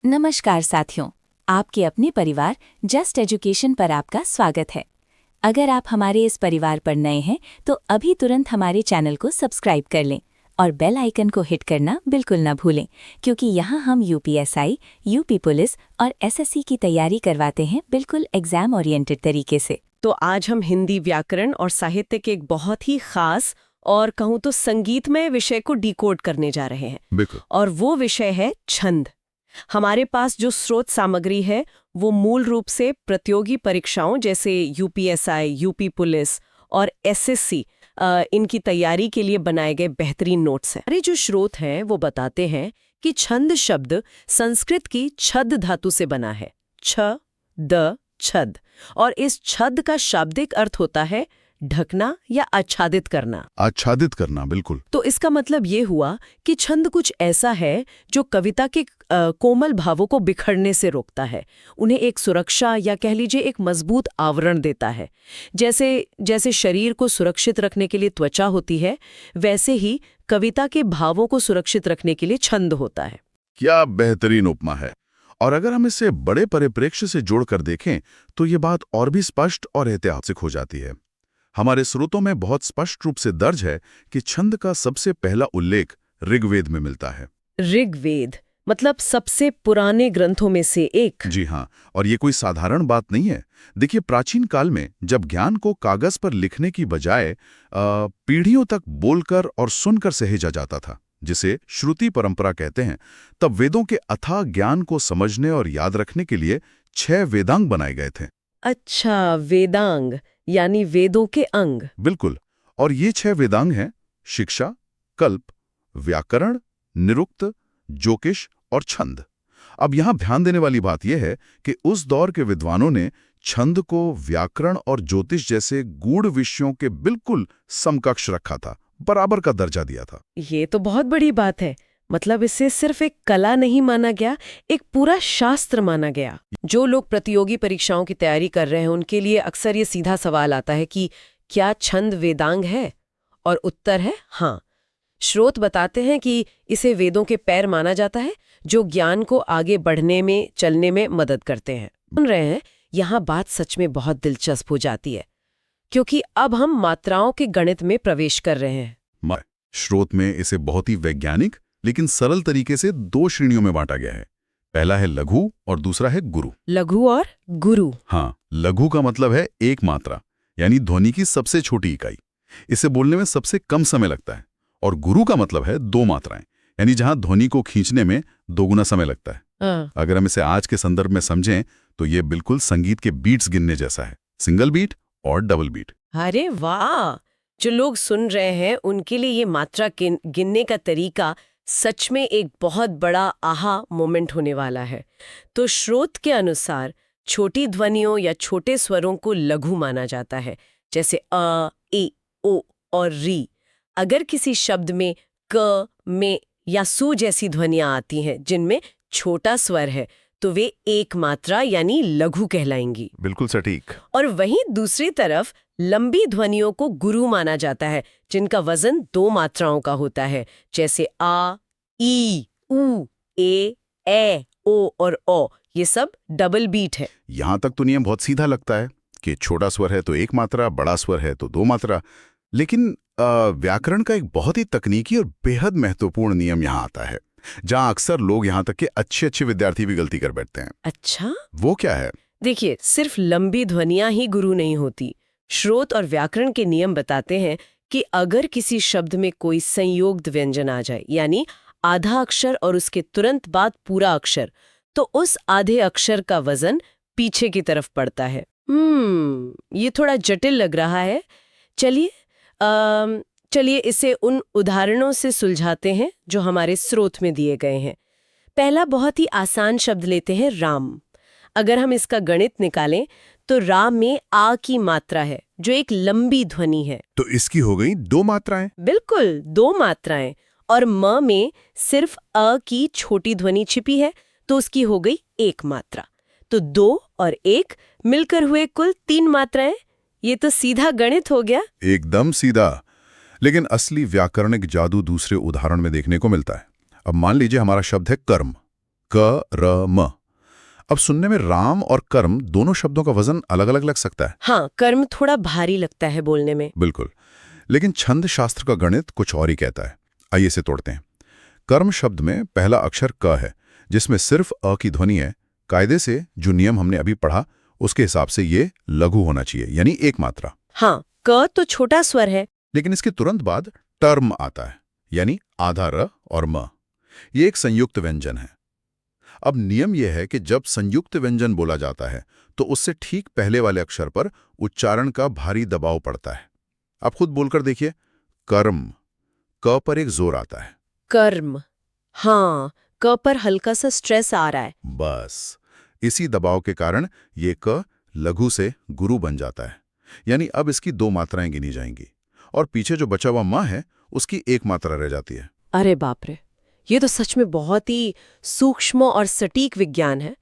नमस्कार साथियों, आपके अपने परिवार जस्ट एजुकेशन पर आपका स्वागत है। अगर आप हमारे इस परिवार पर नए हैं तो अभी तुरंत हमारे चैनल को सब्सक्राइब कर लें और बेल आइकन को हिट करना बिल्कुल न भूलें, क्योंकि यहाँ हम यूपीएसआई, यूपी पुलिस और एसएससी की तैयारी करवाते हैं बिल्कुल एग्जाम ओरिएंटेड तरीके से। तो आज हम हिंदी व्याकरण और साहित्य के एक बहुत ही खास और कहूँ तो संगीतमय विषय को डिकोड करने जा रहे हैं। बिल्कुल। और वो विषय है छंद। हमारे पास जो स्रोत सामग्री है वो मूल रूप से प्रतियोगी परीक्षाओं जैसे यूपीएसआई, यूपी पुलिस और एसएससी इनकी तैयारी के लिए बनाए गए बेहतरीन नोट्स हैं। अरे जो स्रोत हैं वो बताते हैं कि छंद शब्द संस्कृत की छद धातु से बना है, छ द छद, और इस छद का शाब्दिक अर्थ होता है ढकना या आच्छादित करना। आच्छादित करना, बिल्कुल। तो इसका मतलब ये हुआ कि छंद कुछ ऐसा है जो कविता के कोमल भावों को बिखरने से रोकता है, उन्हें एक सुरक्षा या कह लीजिए एक मजबूत आवरण देता है। जैसे शरीर को सुरक्षित रखने के लिए त्वचा होती है, वैसे ही कविता के भावों को सुरक्षित रखने के लिए छंद होता है। क्या बेहतरीन उपमा है। और अगर हम इसे बड़े परिप्रेक्ष्य से जोड़कर देखें तो ये बात और भी स्पष्ट और ऐतिहासिक हो जाती है। हमारे स्रोतों में बहुत स्पष्ट रूप से दर्ज है कि छंद का सबसे पहला उल्लेख ऋग्वेद में मिलता है। ऋग्वेद मतलब सबसे पुराने ग्रंथों में से एक। जी हाँ, और ये कोई साधारण बात नहीं है। देखिए, प्राचीन काल में जब ज्ञान को कागज पर लिखने की बजाय पीढ़ियों तक बोलकर और सुनकर सहेजा जाता था, जिसे श्रुति परंपरा कहते हैं, तब वेदों के अथाह ज्ञान को समझने और याद रखने के लिए 6 वेदांग बनाए गए थे। अच्छा, वेदांग यानी वेदों के अंग। बिल्कुल। और ये 6 वेदांग हैं शिक्षा, कल्प, व्याकरण, निरुक्त, ज्योतिष और छंद। अब यहाँ ध्यान देने वाली बात यह है कि उस दौर के विद्वानों ने छंद को व्याकरण और ज्योतिष जैसे गूढ़ विषयों के बिल्कुल समकक्ष रखा था, बराबर का दर्जा दिया था। ये तो बहुत बड़ी बात है। मतलब इसे सिर्फ एक कला नहीं माना गया, एक पूरा शास्त्र माना गया। जो लोग प्रतियोगी परीक्षाओं की तैयारी कर रहे हैं उनके लिए अक्सर ये सीधा सवाल आता है कि क्या छंद वेदांग है? और उत्तर है हाँ। स्रोत बताते हैं कि इसे वेदों के पैर माना जाता है जो ज्ञान को आगे बढ़ने में, चलने में मदद करते हैं। सुन रहे हैं, यहाँ बात सच में बहुत दिलचस्प हो जाती है, क्योंकि अब हम मात्राओं के गणित में प्रवेश कर रहे हैं। स्रोत में इसे बहुत ही वैज्ञानिक लेकिन सरल तरीके से 2 श्रेणियों में बांटा गया है। पहला है लघु और दूसरा है गुरु। लघु और गुरु। हाँ, लघु का मतलब है एक मात्रा, यानी ध्वनि की सबसे छोटी इकाई। इसे बोलने में सबसे कम समय लगता है। और गुरु का मतलब है 2 मात्राएं, यानी जहां ध्वनि को खींचने में 2 गुना समय लगता है। अगर हम इसे आज के संदर्भ में समझें तो ये बिल्कुल संगीत के बीट्स गिनने जैसा है, सिंगल बीट और डबल बीट। अरे वाह! जो लोग सुन रहे हैं उनके लिए ये मात्रा गिनने का तरीका सच में एक बहुत बड़ा आहा मोमेंट होने वाला है। तो स्रोत के अनुसार छोटी ध्वनियों या छोटे स्वरों को लघु माना जाता है, जैसे अ, ए, ओ और री। अगर किसी शब्द में क, में या सु जैसी ध्वनियां आती हैं जिनमें छोटा स्वर है तो वे एक मात्रा यानी लघु कहलाएंगी। बिल्कुल सटीक। और वहीं दूसरी तरफ लंबी ध्वनियों को गुरु माना जाता है जिनका वजन 2 मात्राओं का होता है, जैसे आ, ई, उ, ए, ओ और ओ। ये सब डबल बीट है। यहां तक तो नियम बहुत सीधा लगता है कि छोटा स्वर है तो 1 मात्रा, बड़ा स्वर है तो 2 मात्रा। लेकिन व्याकरण का एक बहुत ही तकनीकी और बेहद महत्वपूर्ण नियम यहाँ आता है, जहां अक्सर लोग यहाँ तक कि अच्छे विद्यार्थी भी गलती कर बैठते हैं। अच्छा, वो क्या है? देखिए, सिर्फ लंबी ध्वनियां ही गुरु नहीं होती। स्रोत और व्याकरण के नियम बताते हैं कि अगर किसी शब्द में कोई संयोग्त व्यंजन आ जाए, यानी आधा अक्षर और उसके तुरंत बाद पूरा अक्षर, तो उस आधे अक्षर का वजन पीछे की तरफ पड़ता है। ये थोड़ा जटिल लग रहा है। चलिए इसे उन उदाहरणों से सुलझाते हैं जो हमारे स्रोत में दिए गए हैं। पहला बहुत ही आसान शब्द लेते हैं, राम। अगर हम इसका गणित निकालें तो राम में आ की मात्रा है जो एक लंबी ध्वनि है। तो इसकी हो गई 2 मात्राएं। बिल्कुल, 2 मात्राएं। और म में सिर्फ अ की छोटी ध्वनि छिपी है तो उसकी हो गई 1 मात्रा। तो 2 और 1 मिलकर हुए कुल 3 मात्राएं। ये तो सीधा गणित हो गया। एकदम सीधा। लेकिन असली व्याकरणिक जादू दूसरे उदाहरण में देखने को मिलता है। अब मान लीजिए हमारा शब्द है कर्म। क र म। अब सुनने में राम और कर्म दोनों शब्दों का वजन अलग अलग लग सकता है। हाँ, कर्म थोड़ा भारी लगता है बोलने में। बिल्कुल, लेकिन छंद शास्त्र का गणित कुछ और ही कहता है। आइए इसे तोड़ते हैं। कर्म शब्द में पहला अक्षर क है, जिसमें सिर्फ अ की ध्वनि है। कायदे से जो नियम हमने अभी पढ़ा उसके हिसाब से ये लघु होना चाहिए, यानी एक मात्रा। हाँ, क तो छोटा स्वर है। लेकिन इसके तुरंत बाद टर्म आता है, यानी आधा र और म। ये एक संयुक्त व्यंजन है। अब नियम यह है कि जब संयुक्त व्यंजन बोला जाता है तो उससे ठीक पहले वाले अक्षर पर उच्चारण का भारी दबाव पड़ता है। आप खुद बोलकर देखिए, कर्म, क पर एक जोर आता है। कर्म, हाँ, क पर हल्का सा स्ट्रेस आ रहा है। बस इसी दबाव के कारण ये क लघु से गुरु बन जाता है, यानी अब इसकी 2 मात्राएं गिनी जाएंगी और पीछे जो बचा हुआ म है उसकी 1 मात्रा रह जाती है। अरे बाप रे, ये तो सच में बहुत ही सूक्ष्म और सटीक विज्ञान है।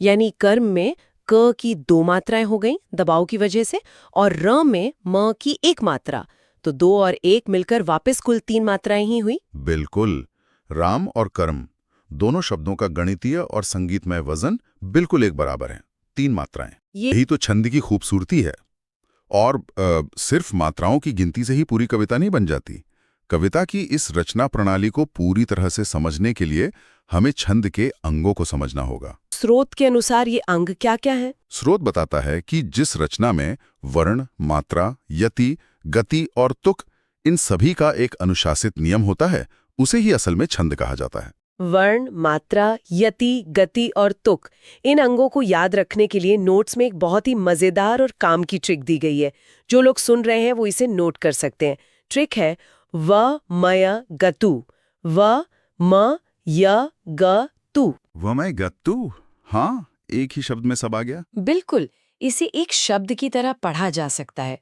यानी कर्म में क की 2 मात्राएं हो गईं दबाव की वजह से, और र में म की 1 मात्रा, तो 2 और 1 मिलकर वापस कुल 3 मात्राएं ही हुई। बिल्कुल, राम और कर्म दोनों शब्दों का गणितीय और संगीतमय वजन बिल्कुल एक बराबर है, 3 मात्राएं। यही तो छंद की खूबसूरती है। और सिर्फ मात्राओं की गिनती से ही पूरी कविता नहीं बन जाती। कविता की इस रचना प्रणाली को पूरी तरह से समझने के लिए हमें छंद के अंगों को समझना होगा। स्रोत के अनुसार ये अंग क्या-क्या है? स्रोत बताता है कि जिस रचना में वर्ण, मात्रा, यति, गति और तुक, इन सभी का एक अनुशासित नियम होता है, उसे ही असल में छंद कहा जाता है। वर्ण, मात्रा, यति, गति और तुक, इन अंगों को याद रखने के लिए नोट्स में एक बहुत ही मजेदार और काम की ट्रिक दी गई है। जो लोग सुन रहे हैं वो इसे नोट कर सकते हैं। ट्रिक है व मय गतु, व म य ग तु। वमय गत्तु, हाँ, एक ही शब्द में सब आ गया। बिल्कुल, इसे एक शब्द की तरह पढ़ा जा सकता है।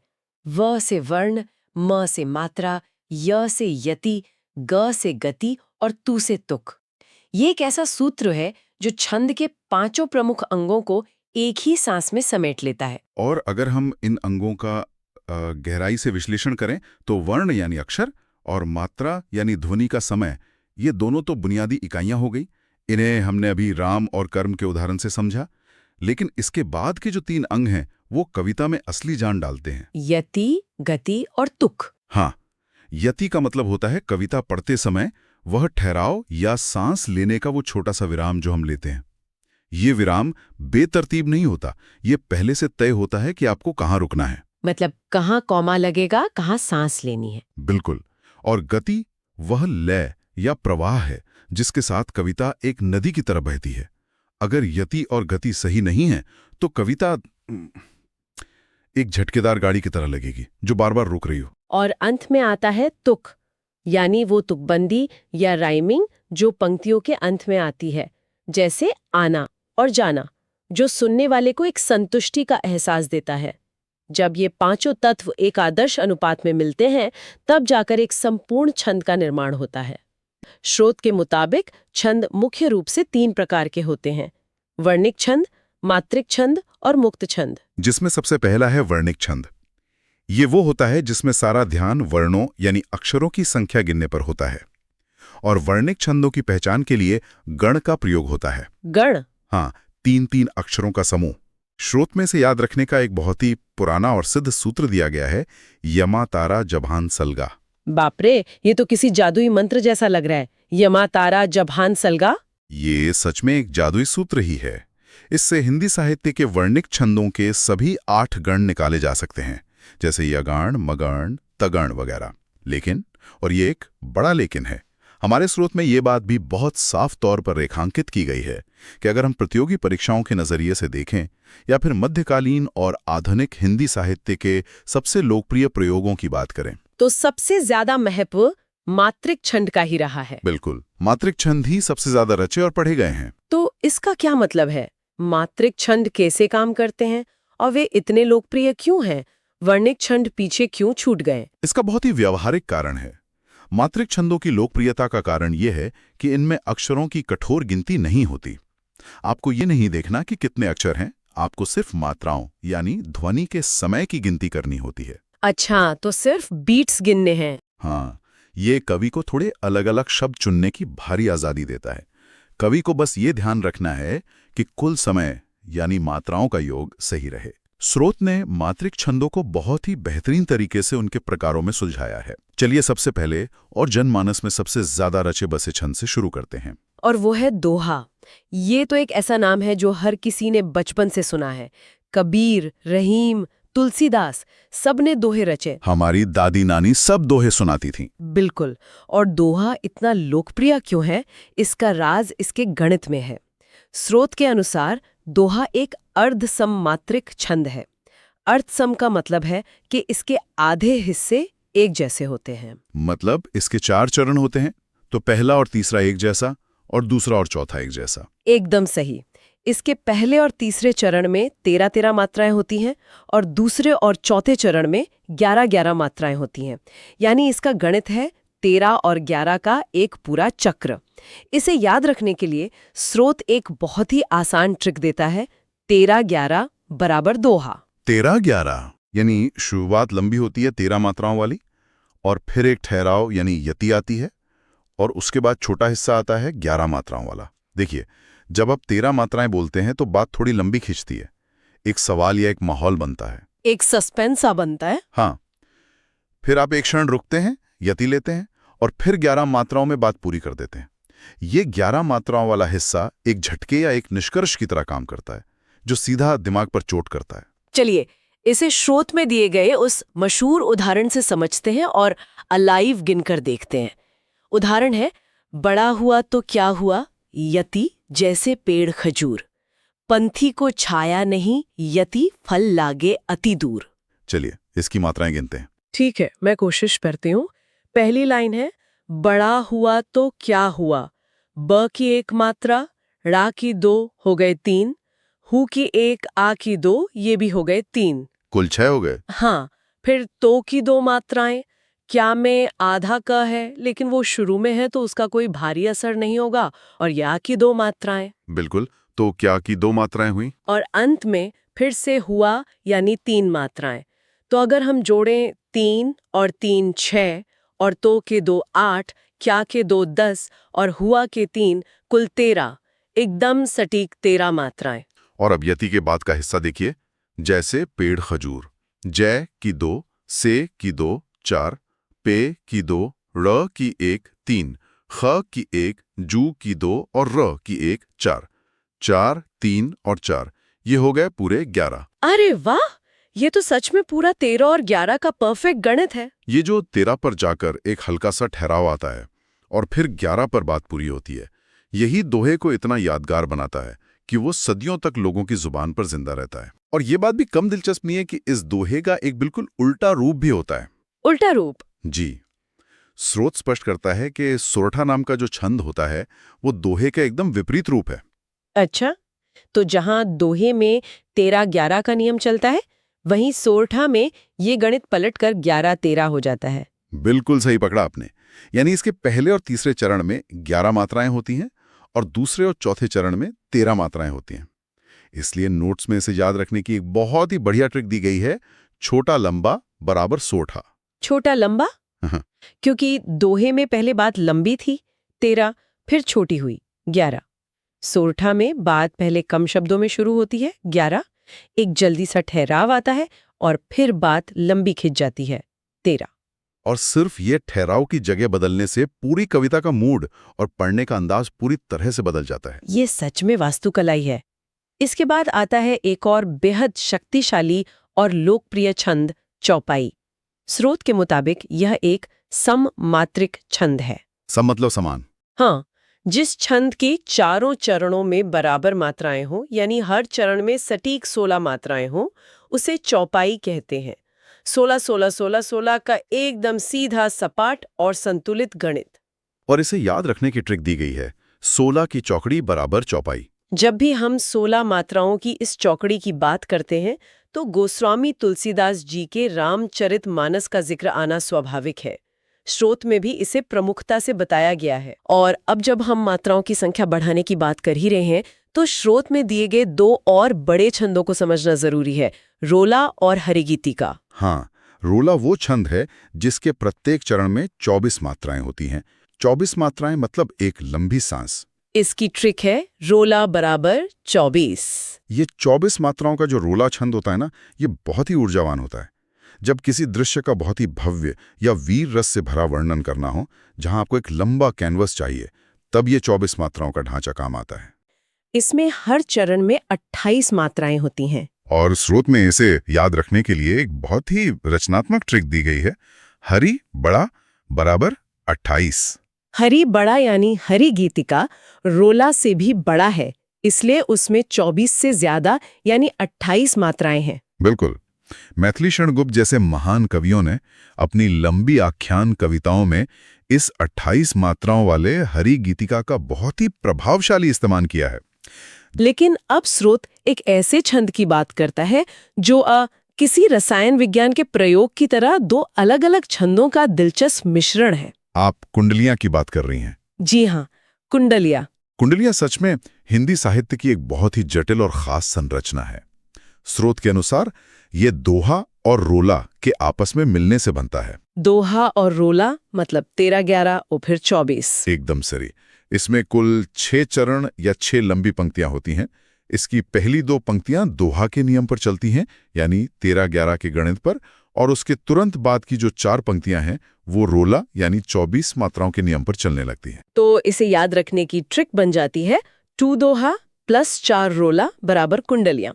व से वर्ण, म से मात्रा, य से यति, ग से गति और तु से तुक। ये एक ऐसा सूत्र है जो छंद के 5 प्रमुख अंगों को एक ही सांस में समेट लेता है। और अगर हम इन अंगों का गहराई से विश्लेषण करें तो वर्ण यानी अक्षर और मात्रा यानी ध्वनि का समय, ये दोनों तो बुनियादी इकाइयां हो गई। इन्हें हमने अभी राम और कर्म के उदाहरण से समझा, लेकिन इसके बाद के जो 3 अंग हैं वो कविता में असली जान डालते हैं। यति, गति और तुक। हाँ, यति का मतलब होता है कविता पढ़ते समय वह ठहराव या सांस लेने का वो छोटा सा विराम जो हम लेते हैं। ये विराम बेतरतीब नहीं होता, ये पहले से तय होता है कि आपको कहाँ रुकना है। मतलब कहाँ कॉमा लगेगा, कहाँ सांस लेनी है। बिल्कुल। और गति वह लय या प्रवाह है जिसके साथ कविता एक नदी की तरह बहती है। अगर यति और गति सही नहीं है तो कविता एक झटकेदार गाड़ी की तरह लगेगी जो बार बार रुक रही हो। और अंत में आता है तुक, यानी वो तुकबंदी या राइमिंग जो पंक्तियों के अंत में आती है, जैसे आना और जाना, जो सुनने वाले को एक संतुष्टि का एहसास देता है। जब ये 5 तत्व एक आदर्श अनुपात में मिलते हैं तब जाकर एक संपूर्ण छंद का निर्माण होता है। स्रोत के मुताबिक छंद मुख्य रूप से 3 प्रकार के होते हैं: वर्णिक छंद, मात्रिक छंद और मुक्त छंद। जिसमें सबसे पहला है वर्णिक छंद। ये वो होता है जिसमें सारा ध्यान वर्णों यानी अक्षरों की संख्या गिनने पर होता है। और वर्णिक छंदों की पहचान के लिए गण का प्रयोग होता है। गण? हाँ, 3-3 अक्षरों का समूह। स्रोत में से याद रखने का एक बहुत ही पुराना और सिद्ध सूत्र दिया गया है, यमा तारा जभान सलगा। बाप रे, ये तो किसी जादुई मंत्र जैसा लग रहा है। यमा तारा जभान सलगा। ये सच में एक जादुई सूत्र ही है। इससे हिंदी साहित्य के वर्णिक छंदों के सभी 8 गण निकाले जा सकते हैं, जैसे यगण, मगण, तगण वगैरह। लेकिन, और ये एक बड़ा लेकिन है, हमारे स्रोत में ये बात भी बहुत साफ तौर पर रेखांकित की गई है कि अगर हम प्रतियोगी परीक्षाओं के नजरिए से देखें या फिर मध्यकालीन और आधुनिक हिंदी साहित्य के सबसे लोकप्रिय प्रयोगों की बात करें तो सबसे ज्यादा महत्व मात्रिक छंद का ही रहा है। बिल्कुल, मात्रिक छंद ही सबसे ज्यादा रचे और पढ़े गए हैं। तो इसका क्या मतलब है? मात्रिक छंद कैसे काम करते हैं और वे इतने लोकप्रिय क्यों हैं? वर्णिक छंद पीछे क्यों छूट गए? इसका बहुत ही व्यावहारिक कारण है। मात्रिक छंदों की लोकप्रियता का कारण यह है कि इनमें अक्षरों की कठोर गिनती नहीं होती। आपको ये नहीं देखना कि कितने अक्षर हैं, आपको सिर्फ मात्राओं यानी ध्वनि के समय की गिनती करनी होती है। अच्छा, तो सिर्फ बीट्स गिनने हैं। हाँ, ये कवि को थोड़े अलग अलग शब्द चुनने की भारी आजादी देता है। कवि को बस ये ध्यान रखना है कि कुल समय यानी मात्राओं का योग सही रहे। स्रोत ने मात्रिक छंदों को बहुत ही बेहतरीन तरीके से उनके प्रकारों में सुलझाया है। चलिए सबसे पहले और जनमानस में सबसे ज्यादा रचे बसे छंद से शुरू करते हैं। और वो है दोहा। ये तो एक ऐसा नाम है जो हर किसी ने बचपन से सुना है। कबीर, रहीम, तुलसीदास सब ने दोहे रचे। हमारी दादी नानी सब दोहे सुनाती थीं। बिल्कुल। और दोहा इतना लोकप्रिय क्यों है, इसका राज इसके गणित में है। स्रोत के अनुसार दोहा एक अर्धसम मात्रिक छंद है। अर्धसम का मतलब है कि इसके आधे हिस्से एक जैसे होते हैं। मतलब इसके 4 चरण होते हैं, तो पहला और तीसरा एक जैसा और दूसरा और चौथा एक जैसा। एकदम सही। इसके पहले और तीसरे चरण में 13-13 मात्राएं होती हैं और दूसरे और चौथे चरण में 11-11 मात्राएं होती हैं। यानी इसका गणित है 13 और 11 का एक पूरा चक्र। इसे याद रखने के लिए स्रोत एक बहुत ही आसान ट्रिक देता है। 13-11 बराबर दोहा। 13-11 यानी शुरुआत लंबी होती है 13 मात्राओं वाली, और फिर एक ठहराव यानी यति आती है, और उसके बाद छोटा हिस्सा आता है 11 मात्राओं वाला। देखिए, जब आप 13 मात्राएं बोलते हैं तो बात थोड़ी लंबी खिंचती है, एक सवाल या एक माहौल बनता है, एक सस्पेंस सा बनता है। हाँ। फिर आप एक क्षण रुकते हैं, यति लेते हैं और फिर 11 मात्राओं में बात पूरी कर देते हैं। ये 11 मात्राओं वाला हिस्सा एक झटके या एक निष्कर्ष की तरह काम करता है, जो सीधा दिमाग पर चोट करता है। चलिए इसे स्रोत में दिए गए उस मशहूर उदाहरण से समझते हैं और अलाइव गिनकर देखते हैं। उदाहरण है, बड़ा हुआ तो क्या हुआ, यति जैसे पेड़ खजूर, पंथी को छाया नहीं, यति फल लागे अति दूर। चलिए इसकी मात्राएं गिनते हैं। ठीक है, मैं कोशिश करती हूँ। पहली लाइन है, बड़ा हुआ तो क्या हुआ, ब की 1 मात्रा, ड़ा की 2 हो गए 3, हु की 1, आ की 2, ये भी हो गए 3। कुल 6 हो गए। हाँ, फिर तो की 2 मात्राएं, क्या में आधा क है लेकिन वो शुरू में है तो उसका कोई भारी असर नहीं होगा, और या की 2 मात्राएं। बिल्कुल, तो क्या की 2 मात्राएं हुई, और अंत में फिर से हुआ यानी 3 मात्राएं। तो अगर हम जोड़ें 3 और 3 6 और तो के 2 8, क्या के 2 10 और हुआ के 3, कुल 13, एकदम सटीक 13 मात्राएं। और अब यति के बाद का हिस्सा देखिए, जैसे पेड़ खजूर, जय की 2, से की 2 4, पे की 2, र की 1 3, ख की 1, जू की 2 और र की 1 4, 4 3 और 4, ये हो गए पूरे 11। अरे वाह, ये तो सच में पूरा 13 और 11 का परफेक्ट गणित है। ये जो 13 पर जाकर एक हल्का सा ठहराव आता है और फिर 11 पर बात पूरी होती है, यही दोहे को इतना यादगार बनाता है कि वो सदियों तक लोगों की जुबान पर जिंदा रहता है। और ये बात भी कम दिलचस्प नहीं है कि इस दोहे का एक बिल्कुल उल्टा रूप भी होता है। उल्टा रूप? जी, स्रोत स्पष्ट करता है कि सोरठा नाम का जो छंद होता है वो दोहे का एकदम विपरीत रूप है। अच्छा, तो जहां दोहे में 13-11 का नियम चलता है, वहीं सोरठा में ये गणित पलटकर 11-13 हो जाता है। बिल्कुल सही पकड़ा आपने। यानी इसके पहले और तीसरे चरण में 11 मात्राएं होती हैं और दूसरे और चौथे चरण में 13 मात्राएं होती हैं। इसलिए नोट्स में इसे याद रखने की एक बहुत ही बढ़िया ट्रिक दी गई है, छोटा लंबा बराबर सोरठा। छोटा लंबा? क्योंकि दोहे में पहले बात लंबी थी 13, फिर छोटी हुई 11। सोरठा में बात पहले कम शब्दों में शुरू होती है 11, एक जल्दी सा ठहराव आता है और फिर बात लंबी खिंच जाती है 13। और सिर्फ ये ठहराव की जगह बदलने से पूरी कविता का मूड और पढ़ने का अंदाज पूरी तरह से बदल जाता है। ये सच में वास्तुकला ही है। इसके बाद आता है एक और बेहद शक्तिशाली और लोकप्रिय छंद, चौपाई। स्रोत के मुताबिक यह एक सममात्रिक छंद है। सम मतलब समान। हाँ, जिस छंद के चारों चरणों में बराबर मात्राएं हों, यानी हर चरण में सटीक 16 मात्राएं हों, उसे चौपाई कहते हैं। 16-16-16-16 का एकदम सीधा, सपाट और संतुलित गणित। और इसे याद रखने की ट्रिक दी गई है, 16 की चौकड़ी बराबर चौपाई। जब भी हम 16 मात्राओं की इस चौकड़ी की बात करते हैं तो गोस्वामी तुलसीदास जी के रामचरितमानस का जिक्र आना स्वाभाविक है। स्रोत में भी इसे प्रमुखता से बताया गया है। और अब जब हम मात्राओं की संख्या बढ़ाने की बात कर ही रहे हैं तो स्रोत में दिए गए 2 और बड़े छंदों को समझना जरूरी है, रोला और हरिगीति का। हाँ, रोला वो छंद है जिसके प्रत्येक चरण में 24 मात्राएं होती हैं। 24 मात्राएं मतलब एक लंबी सांस। इसकी ट्रिक है रोला बराबर 24। ये 24 मात्राओं का जो रोला छंद होता है ना, ये बहुत ही ऊर्जावान होता है। जब किसी दृश्य का बहुत ही भव्य या वीर रस से भरा वर्णन करना हो, जहां आपको एक लंबा कैनवस चाहिए, तब ये 24 मात्राओं का ढांचा काम आता है। इसमें हर चरण में 28 मात्राएं होती हैं। और स्रोत में इसे याद रखने के लिए एक बहुत ही रचनात्मक ट्रिक दी गई है। हरि बड़ा बराबर 28। हरि बड़ा यानी हरि गीतिका रोला से भी बड़ा है, इसलिए उसमें 24 से ज्यादा यानी 28 मात्राएं हैं। बिल्कुल। मैथिली शरणगुप्त जैसे महान कवियों ने अपनी लंबी आख्यान कविताओं में इस 28 मात्राओं वाले हरि गीतिका का बहुत ही प्रभावशाली इस्तेमाल किया है। लेकिन अब स्रोत एक ऐसे छंद की बात करता है जो किसी रसायन विज्ञान के प्रयोग की तरह दो अलग-अलग छंदों का दिलचस्प मिश्रण है। आप कुंडलियां की बात कर रही हैं। जी हाँ, कुंडलिया। कुंडलियां सच में हिंदी साहित्य की एक बहुत ही जटिल और खास संरचना है। स्रोत के अनुसार ये दोहा और रोला के आपस में मिलने से बनता है। दोहा और रोला मतलब 13, 11 और फिर 24। एकदम सही। इसमें कुल 6 चरण या 6 लंबी पंक्तियां होती हैं। इसकी पहली 2 पंक्तियां दोहा के नियम पर चलती हैं, यानी 13, 11 के गणित पर, और उसके तुरंत बाद की जो 4 पंक्तियां हैं वो रोला यानी 24 मात्राओं के नियम पर चलने लगती हैं। तो इसे याद रखने की ट्रिक बन जाती है 2 दोहा प्लस 4 रोला बराबर कुंडलियां।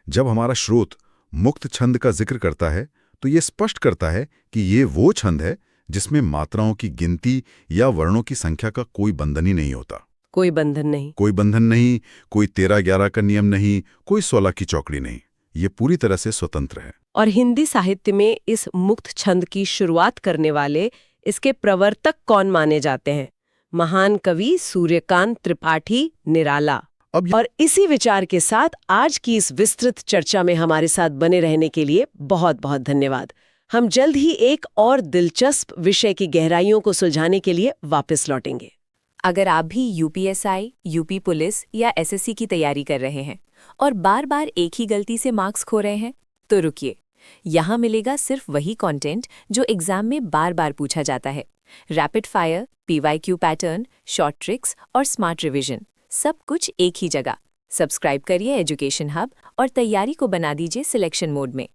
जब हमारा स्रोत मुक्त छंद का जिक्र करता है तो ये स्पष्ट करता है कि ये वो छंद है जिसमें मात्राओं की गिनती या वर्णों की संख्या का कोई बंधन ही नहीं होता। कोई बंधन नहीं। कोई बंधन नहीं, कोई 13, 11 का नियम नहीं, कोई 16 की चौकड़ी नहीं। ये पूरी तरह से स्वतंत्र है। और हिंदी साहित्य में इस मुक्त छंद की शुरुआत करने वाले, इसके प्रवर्तक कौन माने जाते हैं? महान कवि सूर्यकांत त्रिपाठी निराला। और इसी विचार के साथ आज की इस विस्तृत चर्चा में हमारे साथ बने रहने के लिए बहुत बहुत धन्यवाद। हम जल्द ही एक और दिलचस्प विषय की गहराइयों को सुलझाने के लिए वापस लौटेंगे। अगर आप भी यूपीएसआई, यूपी पुलिस या एसएससी की तैयारी कर रहे हैं और बार बार एक ही गलती से मार्क्स खो रहे हैं, तो रुकिए। यहाँ मिलेगा सिर्फ वही कंटेंट जो एग्जाम में बार बार पूछा जाता है। Rapid fire, PYQ pattern, short tricks और स्मार्ट रिवीजन, सब कुछ एक ही जगह। सब्सक्राइब करिए एजुकेशन हब और तैयारी को बना दीजिए सिलेक्शन मोड में।